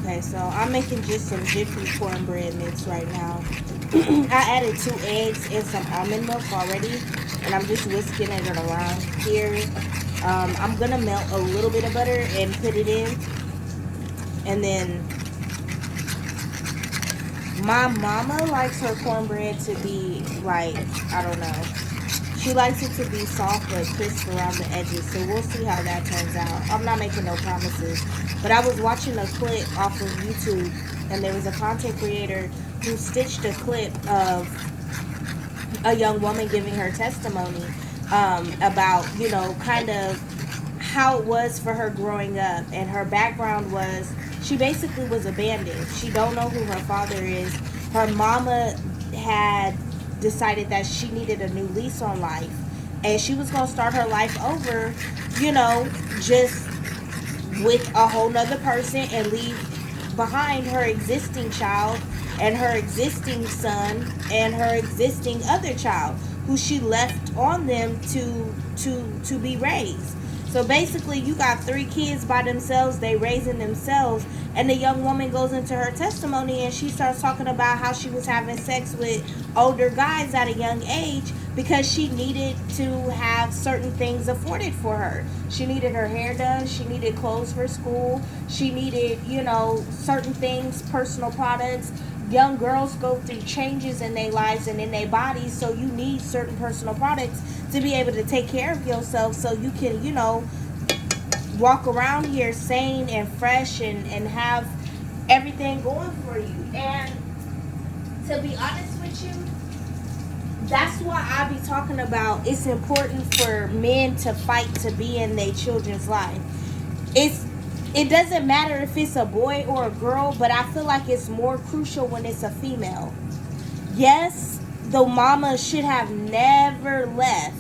Okay, so I'm making just some Jiffy cornbread mix right now. I added 2 eggs and some almond milk already, and I'm just whisking it around here. I'm gonna melt a little bit of butter and put it in, and then my mama likes her cornbread to be like, I don't know. She likes it to be soft but crisp around the edges, so we'll see how that turns out. I'm not making no promises, but I was watching a clip off of YouTube, and there was a content creator who stitched a clip of a young woman giving her testimony about, kind of how it was for her growing up, and her background was she basically was abandoned. She don't know who her father is. Her mama had decided that she needed a new lease on life, and she was gonna start her life over, just with a whole nother person, and leave behind her existing child and her existing son and her existing other child who she left on them to be raised. So basically you got 3 kids by themselves, they raising themselves, and the young woman goes into her testimony and she starts talking about how she was having sex with older guys at a young age because she needed to have certain things afforded for her. She needed her hair done, she needed clothes for school, she needed, certain things, personal products. Young girls go through changes in their lives and in their bodies, so you need certain personal products to be able to take care of yourself so you can, walk around here sane and fresh and have everything going for you. And to be honest with you, that's why I be talking about it's important for men to fight to be in their children's life. It doesn't matter if it's a boy or a girl, but I feel like it's more crucial when it's a female. Yes, the mama should have never left.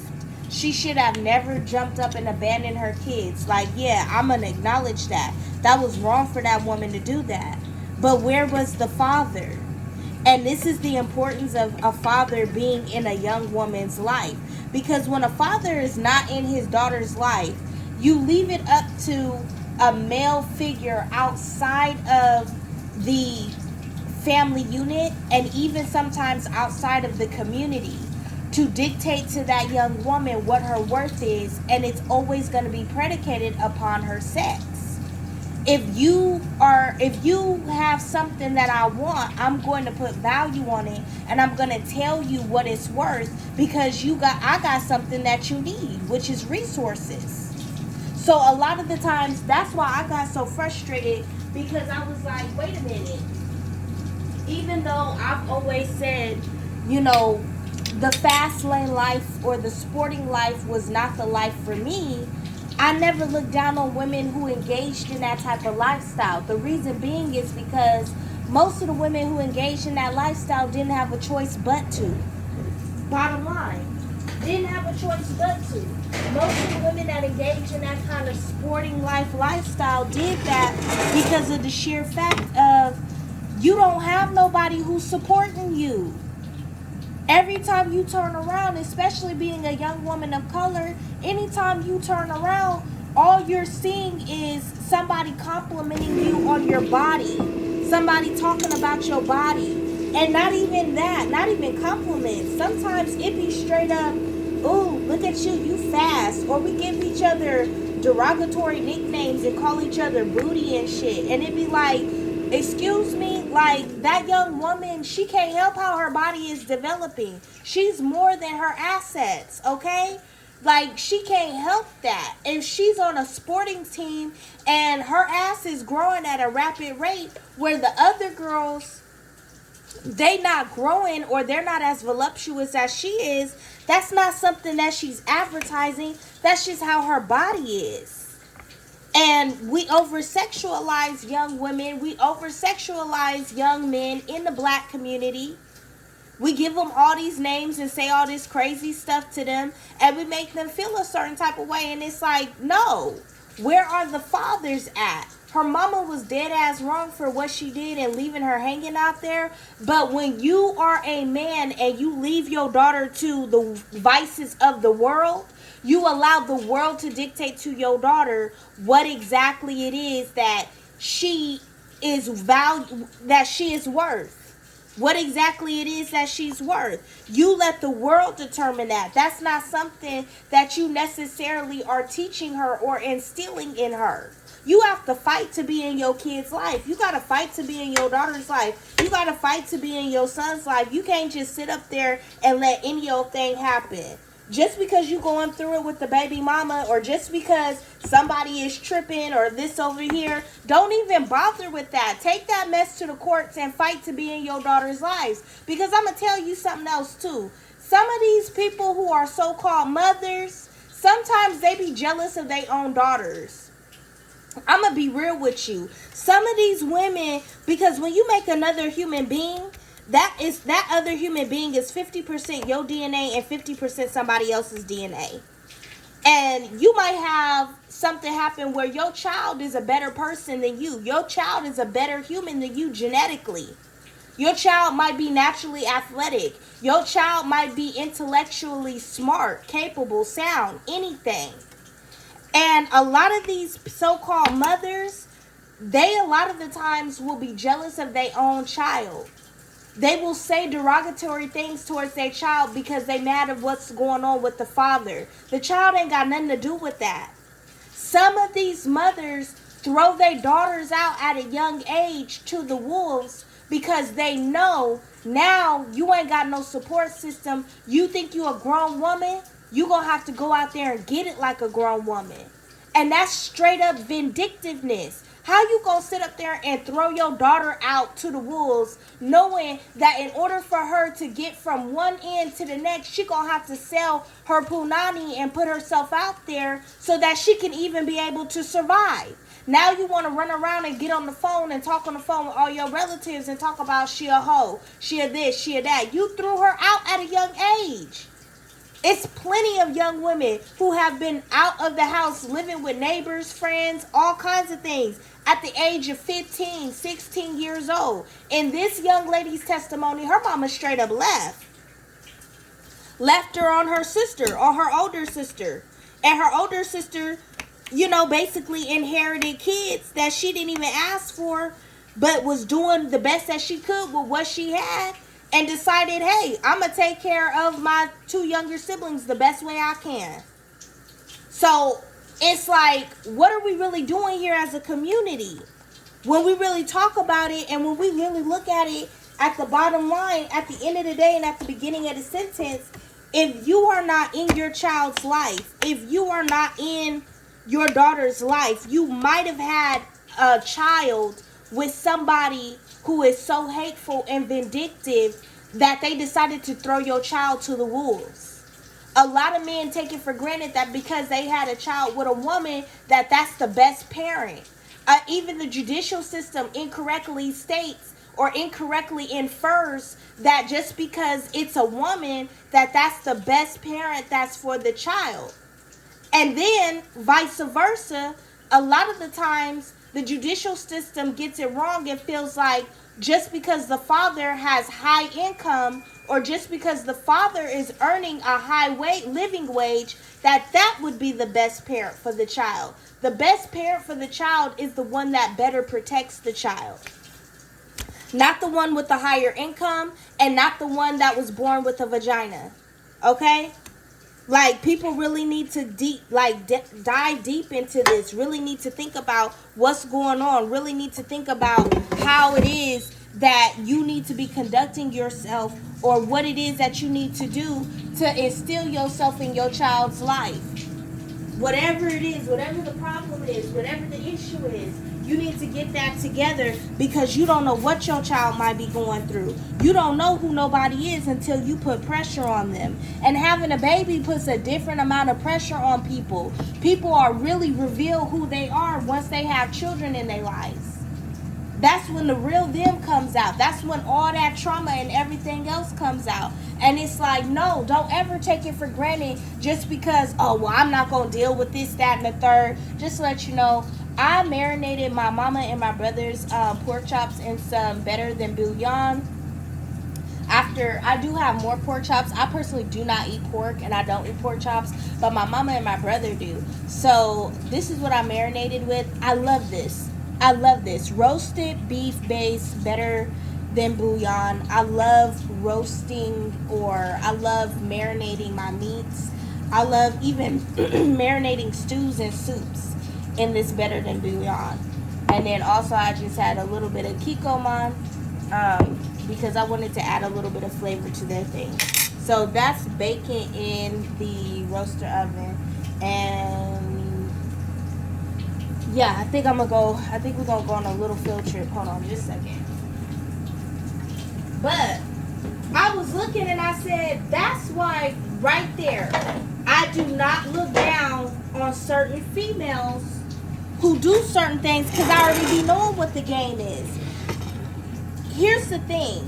She should have never jumped up and abandoned her kids. Like, yeah, I'm going to acknowledge that. That was wrong for that woman to do that. But where was the father? And this is the importance of a father being in a young woman's life. Because when a father is not in his daughter's life, you leave it up to a male figure outside of the family unit and even sometimes outside of the community to dictate to that young woman what her worth is, and it's always going to be predicated upon her sex. If you have something that I want, I'm going to put value on it, and I'm going to tell you what it's worth because I got something that you need, which is resources. So a lot of the times, that's why I got so frustrated, because I was like, wait a minute. Even though I've always said, the fast lane life or the sporting life was not the life for me, I never looked down on women who engaged in that type of lifestyle. The reason being is because most of the women who engaged in that lifestyle didn't have a choice but to. Bottom line. Didn't have a choice but to. Most of the women that engaged in that kind of sporting lifestyle did that because of the sheer fact of you don't have nobody who's supporting you. Every time you turn around, especially being a young woman of color, anytime you turn around, all you're seeing is somebody complimenting you on your body, somebody talking about your body, and not even that, not even compliments. Sometimes it be straight up, ooh, look at you, you fast, or we give each other derogatory nicknames and call each other booty and shit, and it be like, excuse me, like that young woman, she can't help how her body is developing. She's more than her assets, okay? Like, she can't help that. If she's on a sporting team and her ass is growing at a rapid rate where the other girls, they not growing or they're not as voluptuous as she is, that's not something that she's advertising. That's just how her body is. And we over sexualize young women. We over sexualize young men in the black community. We give them all these names and say all this crazy stuff to them. And we make them feel a certain type of way. And it's like, no. Where are the fathers at? Her mama was dead ass wrong for what she did and leaving her hanging out there. But when you are a man and you leave your daughter to the vices of the world, you allow the world to dictate to your daughter what exactly it is that she is value that she is worth. What exactly it is that she's worth. You let the world determine that. That's not something that you necessarily are teaching her or instilling in her. You have to fight to be in your kid's life. You got to fight to be in your daughter's life. You got to fight to be in your son's life. You can't just sit up there and let any old thing happen. Just because you going through it with the baby mama, or just because somebody is tripping or this over here, don't even bother with that. Take that mess to the courts and fight to be in your daughter's lives. Because I'm going to tell you something else too. Some of these people who are so-called mothers, sometimes they be jealous of their own daughters. I'm going to be real with you. Some of these women, because when you make another human being, that other human being is 50% your DNA and 50% somebody else's DNA. And you might have something happen where your child is a better person than you. Your child is a better human than you genetically. Your child might be naturally athletic. Your child might be intellectually smart, capable, sound, anything. And a lot of these so-called mothers, they a lot of the times will be jealous of their own child. They will say derogatory things towards their child because they mad at what's going on with the father. The child ain't got nothing to do with that. Some of these mothers throw their daughters out at a young age to the wolves because they know now you ain't got no support system. You think you a grown woman? You gonna have to go out there and get it like a grown woman. And that's straight up vindictiveness. How you gonna sit up there and throw your daughter out to the wolves knowing that in order for her to get from one end to the next, she gonna have to sell her punani and put herself out there so that she can even be able to survive. Now you want to run around and get on the phone and talk on the phone with all your relatives and talk about she a hoe, she a this, she a that. You threw her out at a young age. It's plenty of young women who have been out of the house living with neighbors, friends, all kinds of things at the age of 15, 16 years old. In this young lady's testimony, her mama straight up left her on her sister, or her older sister. And her older sister, basically inherited kids that she didn't even ask for, but was doing the best that she could with what she had. And decided, hey, I'm going to take care of my two younger siblings the best way I can. So it's like, what are we really doing here as a community? When we really talk about it and when we really look at it at the bottom line, at the end of the day and at the beginning of the sentence, if you are not in your child's life, if you are not in your daughter's life, you might have had a child with somebody who is so hateful and vindictive that they decided to throw your child to the wolves. A lot of men take it for granted that because they had a child with a woman, that's the best parent. Even the judicial system incorrectly states or incorrectly infers that just because it's a woman, that's the best parent that's for the child. And then vice versa, a lot of the times the judicial system gets it wrong and feels like just because the father has high income or just because the father is earning a high living wage, that would be the best parent for the child. The best parent for the child is the one that better protects the child. Not the one with the higher income and not the one that was born with a vagina. Okay? Like, people really need to dive deep into this. Really need to think about what's going on. Really need to think about how it is that you need to be conducting yourself, or what it is that you need to do to instill yourself in your child's life. Whatever it is, whatever the problem is, whatever the issue is, you need to get that together, because you don't know what your child might be going through. You don't know who nobody is until you put pressure on them. And having a baby puts a different amount of pressure on people. People are really reveal who they are once they have children in their lives. That's when the real them comes out. That's when all that trauma and everything else comes out. And it's like, no, don't ever take it for granted just because, I'm not going to deal with this, that, and the third. Just to let you know, I marinated my mama and my brother's pork chops in some Better Than Bouillon. After, I do have more pork chops. I personally do not eat pork and I don't eat pork chops, but my mama and my brother do. So this is what I marinated with. I love this. I love this. Roasted beef base, better than bouillon. I love roasting, or I love marinating my meats. I love even marinating stews and soups in this better than bouillon. And then also I just had a little bit of Kikkoman, because I wanted to add a little bit of flavor to their thing. So that's baking in the roaster oven. And yeah, I think we're gonna go on a little field trip. Hold on just a second. But I was looking and I said, that's why right there, I do not look down on certain females who do certain things, because I already be knowing what the game is. Here's the thing.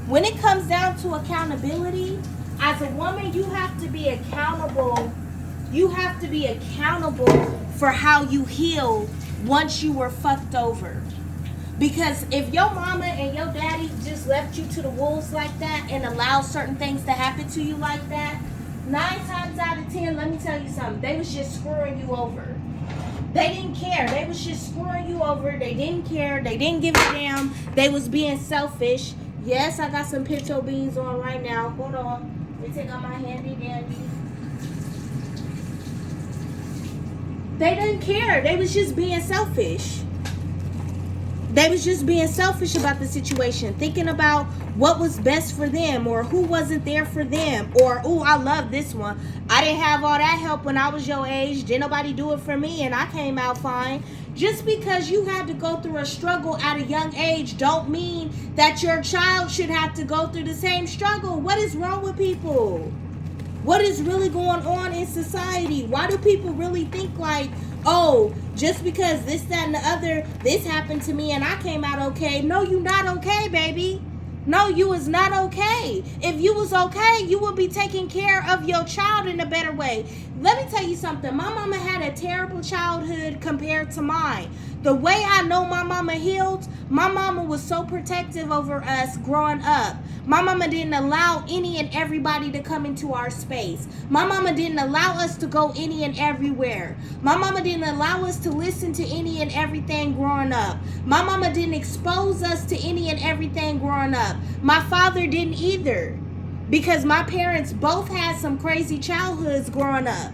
When it comes down to accountability, as a woman, you have to be accountable. You have to be accountable for how you heal once you were fucked over. Because if your mama and your daddy just left you to the wolves like that and allowed certain things to happen to you like that, 9 times out of 10, let me tell you something, they was just screwing you over. They didn't care. They was just screwing you over. They didn't care. They didn't give a damn. They was being selfish. Yes, I got some pinto beans on right now. Hold on. Let me take out my handy dandy. They didn't care. They was just being selfish. They was just being selfish about the situation, thinking about what was best for them, or who wasn't there for them, or, oh, I love this one. I didn't have all that help when I was your age. Didn't nobody do it for me, and I came out fine. Just because you had to go through a struggle at a young age don't mean that your child should have to go through the same struggle. What is wrong with people? What is really going on in society? Why do people really think like, oh, just because this, that, and the other, this happened to me and I came out okay? No, you not okay, baby. No, you is not okay. If you was okay, you would be taking care of your child in a better way. Let me tell you something. My mama had a terrible childhood compared to mine. The way I know my mama healed, my mama was so protective over us growing up. My mama didn't allow any and everybody to come into our space. My mama didn't allow us to go any and everywhere. My mama didn't allow us to listen to any and everything growing up. My mama didn't expose us to any and everything growing up. My father didn't either, because my parents both had some crazy childhoods growing up.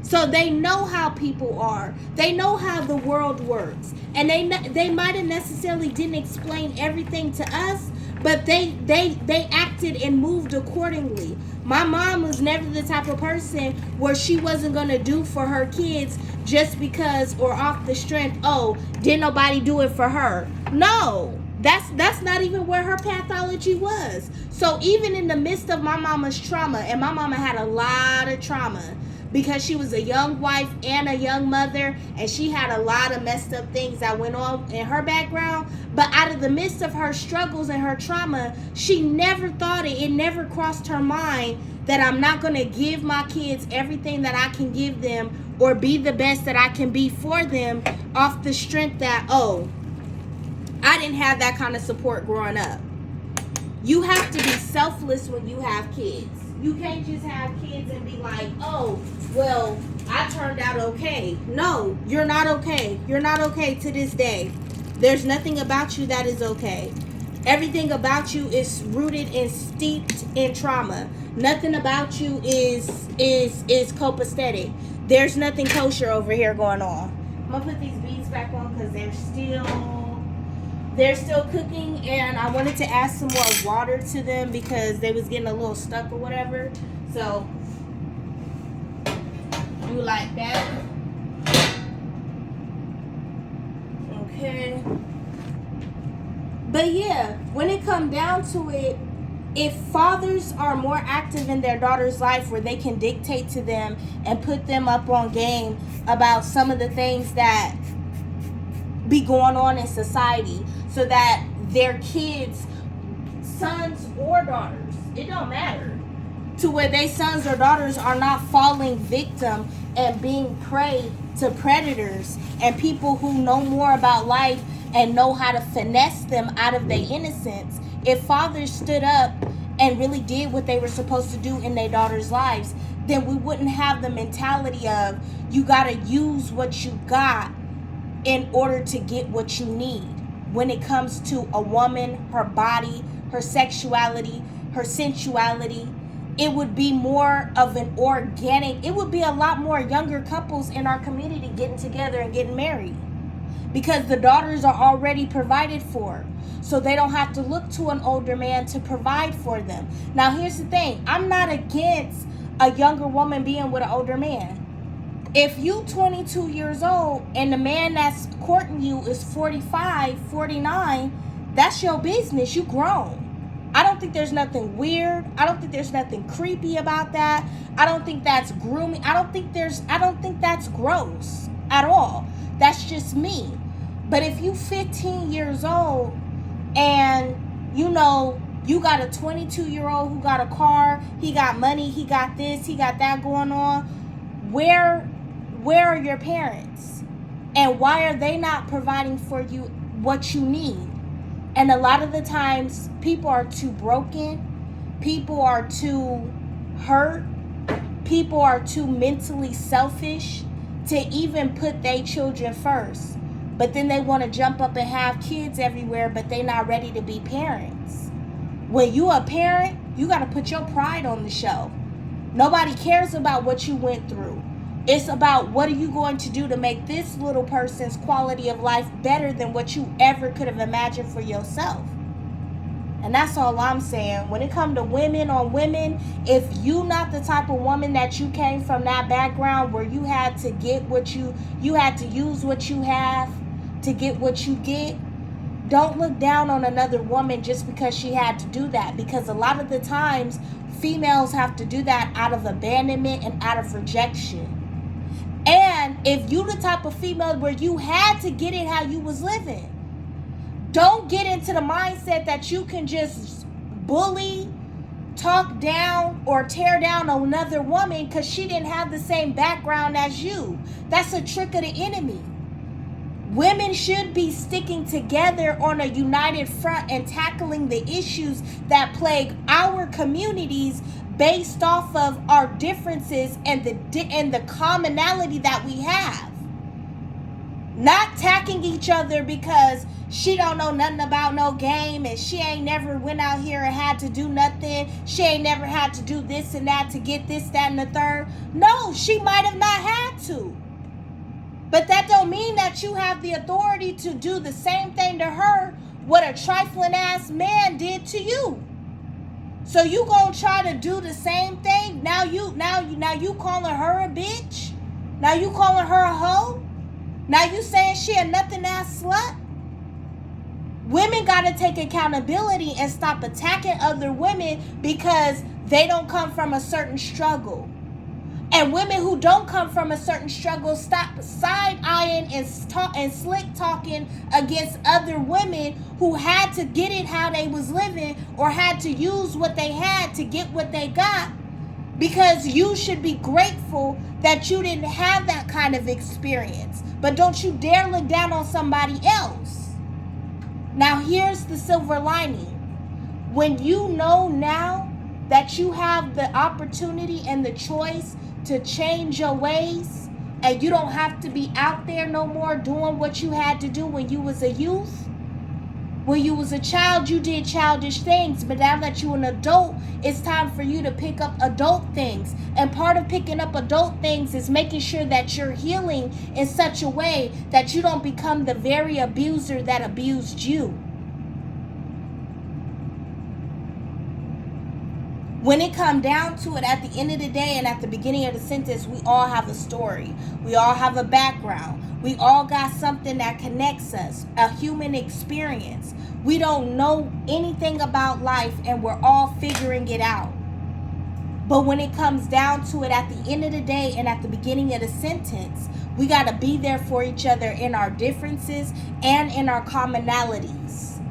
So they know how people are. They know how the world works. And they might have necessarily didn't explain everything to us, but they acted and moved accordingly. My mom was never the type of person where she wasn't going to do for her kids just because, or off the strength, oh, didn't nobody do it for her. No, that's not even where her pathology was. So even in the midst of my mama's trauma, and my mama had a lot of trauma, because she was a young wife and a young mother, and she had a lot of messed up things that went on in her background. But out of the midst of her struggles and her trauma, she never thought it never crossed her mind that I'm not going to give my kids everything that I can give them, or be the best that I can be for them, off the strength that, oh, I didn't have that kind of support growing up. You have to be selfless when you have kids. You can't just have kids and be like, oh, well, I turned out okay. No, you're not okay. You're not okay to this day. There's nothing about you that is okay. Everything about you is rooted and steeped in trauma. Nothing about you is copacetic. There's nothing kosher over here going on. I'm gonna put these beads back on because they're still cooking, and I wanted to add some more water to them because they was getting a little stuck or whatever. So you like that? Okay. But yeah, when it comes down to it, if fathers are more active in their daughter's life, where they can dictate to them and put them up on game about some of the things that be going on in society, so that their kids, sons or daughters, it don't matter, to where their sons or daughters are not falling victim and being prey to predators and people who know more about life and know how to finesse them out of their innocence. If fathers stood up and really did what they were supposed to do in their daughters' lives, then we wouldn't have the mentality of, you gotta use what you got in order to get what you need. When it comes to a woman, her body, her sexuality, her sensuality, it would be more of an organic, it would be a lot more younger couples in our community getting together and getting married, because the daughters are already provided for, so they don't have to look to an older man to provide for them. Now here's the thing, I'm not against a younger woman being with an older man. If you 22 years old and the man that's courting you is 45, 49, that's your business. You grown. I don't think there's nothing weird. I don't think there's nothing creepy about that. I don't think that's grooming. I don't think that's gross at all. That's just me. But if you 15 years old and you know you got a 22-year-old who got a car, he got money, he got this, he got that going on, where are your parents? And why are they not providing for you what you need? And a lot of the times, people are too broken. People are too hurt. People are too mentally selfish to even put their children first. But then they want to jump up and have kids everywhere, but they're not ready to be parents. When you a parent, you got to put your pride on the shelf. Nobody cares about what you went through. It's about what are you going to do to make this little person's quality of life better than what you ever could have imagined for yourself. And that's all I'm saying. When it comes to women on women, if you not the type of woman that you came from that background where you had to get what you had to use what you have to get what you get, don't look down on another woman just because she had to do that. Because a lot of the times, females have to do that out of abandonment and out of rejection. And if you the type of female where you had to get it how you was living, don't get into the mindset that you can just bully, talk down, or tear down another woman because she didn't have the same background as you. That's a trick of the enemy. Women should be sticking together on a united front and tackling the issues that plague our communities based off of our differences and the commonality that we have. Not attacking each other because she don't know nothing about no game and she ain't never went out here and had to do nothing. She ain't never had to do this and that to get this, that, and the third. No, she might have not had to. But that don't mean that you have the authority to do the same thing to her what a trifling ass man did to you. So you gonna try to do the same thing? Now you calling her a bitch? Now you calling her a hoe? Now you saying she a nothing ass slut? Women gotta take accountability and stop attacking other women because they don't come from a certain struggle. And women who don't come from a certain struggle stop side-eyeing and slick talking against other women who had to get it how they was living or had to use what they had to get what they got, because you should be grateful that you didn't have that kind of experience. But don't you dare look down on somebody else. Now here's the silver lining. When you know now that you have the opportunity and the choice to change your ways, and you don't have to be out there no more doing what you had to do when you was a youth. When you was a child, you did childish things, but now that you're an adult, it's time for you to pick up adult things. And part of picking up adult things is making sure that you're healing in such a way that you don't become the very abuser that abused you. When it comes down to it, at the end of the day and at the beginning of the sentence, we all have a story. We all have a background. We all got something that connects us, a human experience. We don't know anything about life and we're all figuring it out. But when it comes down to it, at the end of the day and at the beginning of the sentence, we got to be there for each other in our differences and in our commonalities.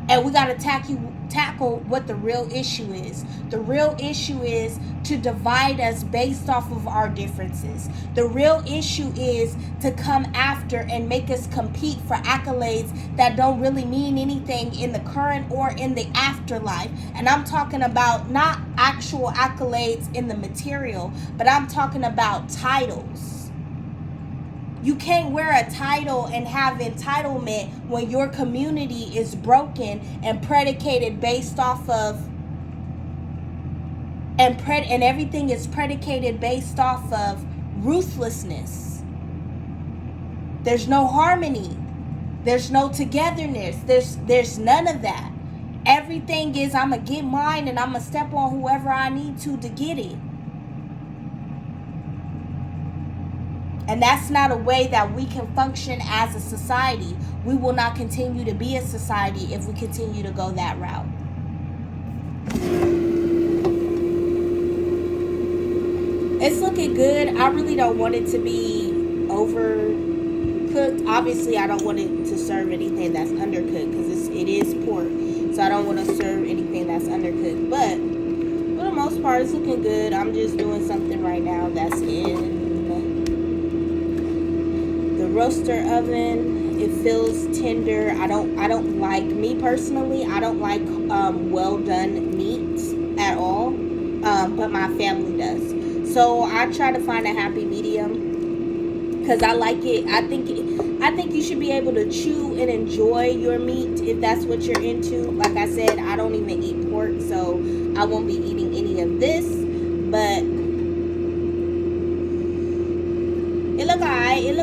And we got to tackle what the real issue is. The real issue is to divide us based off of our differences. The real issue is to come after and make us compete for accolades that don't really mean anything in the current or in the afterlife. And I'm talking about not actual accolades in the material, but I'm talking about titles. You can't wear a title and have entitlement when your community is broken and predicated based off of and everything is predicated based off of ruthlessness. There's no harmony. There's no togetherness. There's none of that. Everything is, I'm going to get mine and I'm going to step on whoever I need to get it. And that's not a way that we can function as a society. We will not continue to be a society if we continue to go that route. It's looking good. I really don't want it to be overcooked. Obviously, I don't want it to serve anything that's undercooked because it is pork. So I don't want to serve anything that's undercooked. But for the most part, it's looking good. I'm just doing something right now that's in the roaster oven. It feels tender. I don't like, me personally, I don't like well done meats at all. But my family does. So I try to find a happy medium because I like it. I think you should be able to chew and enjoy your meat if that's what you're into. Like I said, I don't even eat pork, so I won't be eating any of this. But it look alright. It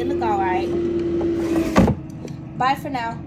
look alright. Bye for now.